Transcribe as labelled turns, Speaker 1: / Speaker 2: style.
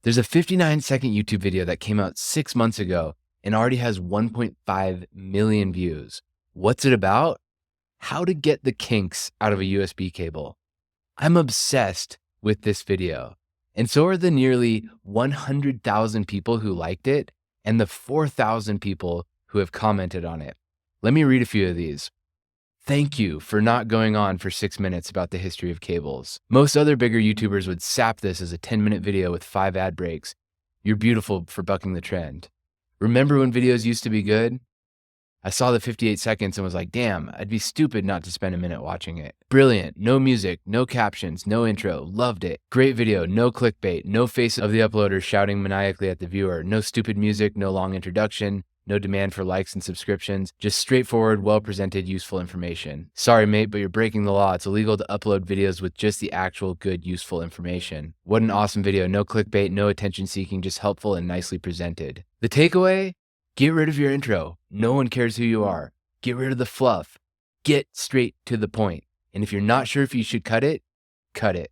Speaker 1: There's a 59-second YouTube video that came out 6 months ago and already has 1.5 million views. What's it about? How to get the kinks out of a USB cable. I'm obsessed with this video, and so are the nearly 100,000 people who liked it and the 4,000 people who have commented on it. Let me read a few of these. Thank you for not going on for 6 minutes about the history of cables. Most other bigger YouTubers would sap this as a 10-minute video with 5 ad breaks. You're beautiful for bucking the trend. Remember when videos used to be good? I saw the 58 seconds and was like, damn, I'd be stupid not to spend a minute watching it. Brilliant, no music, no captions, no intro, loved it. Great video, no clickbait, no face of the uploader shouting maniacally at the viewer, no stupid music, no long introduction, no demand for likes and subscriptions, just straightforward, well-presented, useful information. Sorry, mate, but you're breaking the law. It's illegal to upload videos with just the actual good, useful information. What an awesome video. No clickbait, no attention-seeking, just helpful and nicely presented. The takeaway? Get rid of your intro. No one cares who you are. Get rid of the fluff. Get straight to the point. And if you're not sure if you should cut it, cut it.